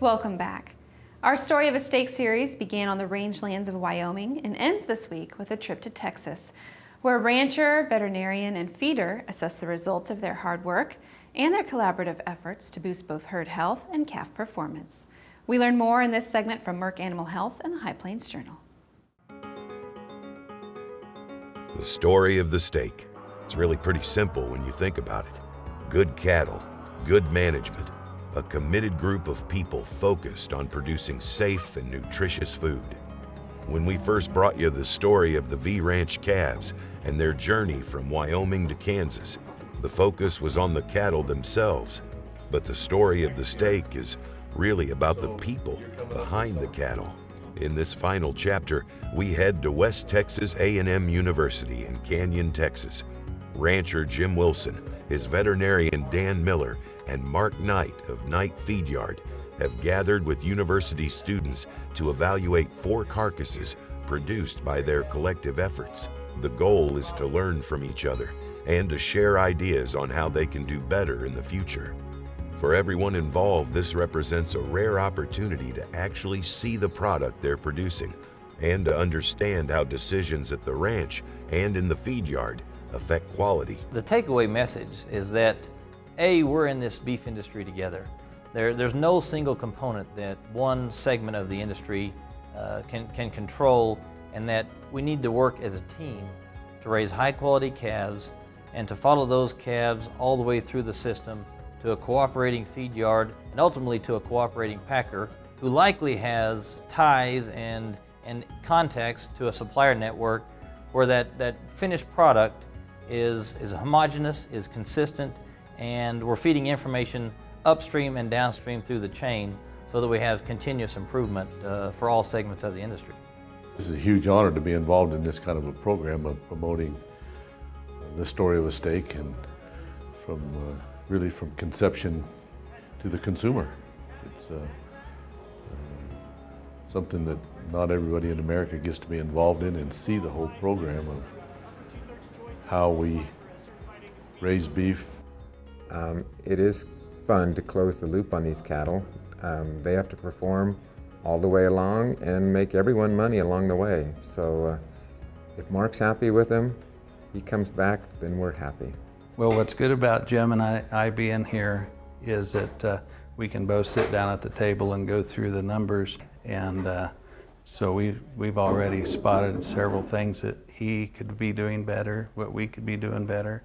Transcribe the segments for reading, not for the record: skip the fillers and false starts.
Welcome back. Our Story of a Steak series began on the rangelands of Wyoming and ends this week with a trip to Texas, where rancher, veterinarian, and feeder assess the results of their hard work and their collaborative efforts to boost both herd health and calf performance. We learn more in this segment from Merck Animal Health and the High Plains Journal. The story of the steak. It's really pretty simple when you think about it. Good cattle, good management, a committed group of people focused on producing safe and nutritious food. When we first brought you the story of the V Ranch calves and their journey from Wyoming to Kansas, the focus was on the cattle themselves. But the story of the steak is really about the people behind the cattle. In this final chapter, we head to West Texas A&M University in Canyon, Texas. Rancher Jim Wilson, his veterinarian Dan Miller, and Mark Knight of Knight Feed Yard have gathered with university students to evaluate 4 carcasses produced by their collective efforts. The goal is to learn from each other and to share ideas on how they can do better in the future. For everyone involved, this represents a rare opportunity to actually see the product they're producing and to understand how decisions at the ranch and in the feed yard affect quality. The takeaway message is that we're in this beef industry together. There's no single component that one segment of the industry can control, and that we need to work as a team to raise high quality calves and to follow those calves all the way through the system to a cooperating feed yard and ultimately to a cooperating packer who likely has ties and contacts to a supplier network where that finished product is homogeneous, is consistent, and we're feeding information upstream and downstream through the chain so that we have continuous improvement for all segments of the industry. This is a huge honor to be involved in this kind of a program of promoting the story of a steak, and really from conception to the consumer. It's something that not everybody in America gets to be involved in and see the whole program of how we raise beef. It is fun to close the loop on these cattle. They have to perform all the way along and make everyone money along the way. So if Mark's happy with them, he comes back, then we're happy. Well, what's good about Jim and I being here is that we can both sit down at the table and go through the numbers, and so we've already spotted several things that he could be doing better, what we could be doing better,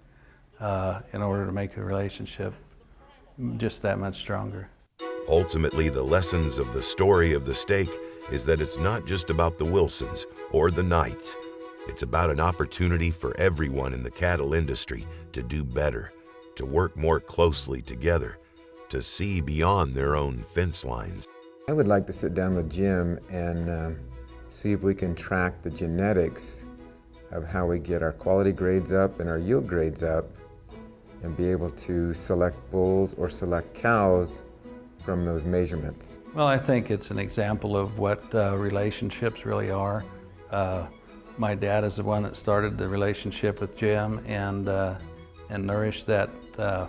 in order to make a relationship just that much stronger. Ultimately, the lessons of the story of the steak is that it's not just about the Wilsons or the Knights. It's about an opportunity for everyone in the cattle industry to do better, to work more closely together, to see beyond their own fence lines. I would like to sit down with Jim and see if we can track the genetics of how we get our quality grades up and our yield grades up, and be able to select bulls or select cows from those measurements. Well, I think it's an example of what relationships really are. My dad is the one that started the relationship with Jim and nourished that the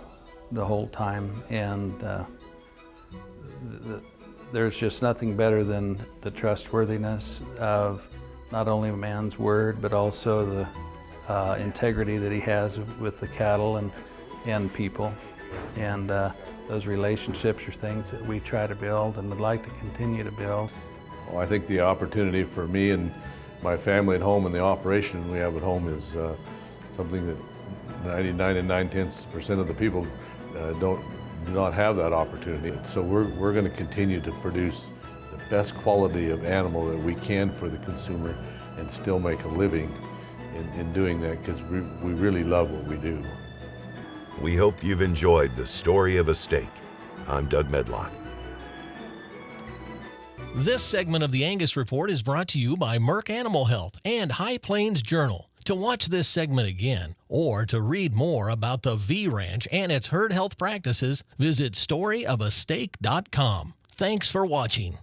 whole time. And there's just nothing better than the trustworthiness of not only a man's word, but also the integrity that he has with the cattle and people. And those relationships are things that we try to build and would like to continue to build. Well, I think the opportunity for me and my family at home and the operation we have at home is something that 99 9/10% of the people do not have that opportunity. So we're going to continue to produce the best quality of animal that we can for the consumer and still make a living in doing that, because we really love what we do. We hope you've enjoyed the story of a steak. I'm Doug Medlock. This segment of the Angus Report is brought to you by Merck Animal Health and High Plains Journal. To watch this segment again or to read more about the V Ranch and its herd health practices, visit storyofasteak.com. Thanks for watching.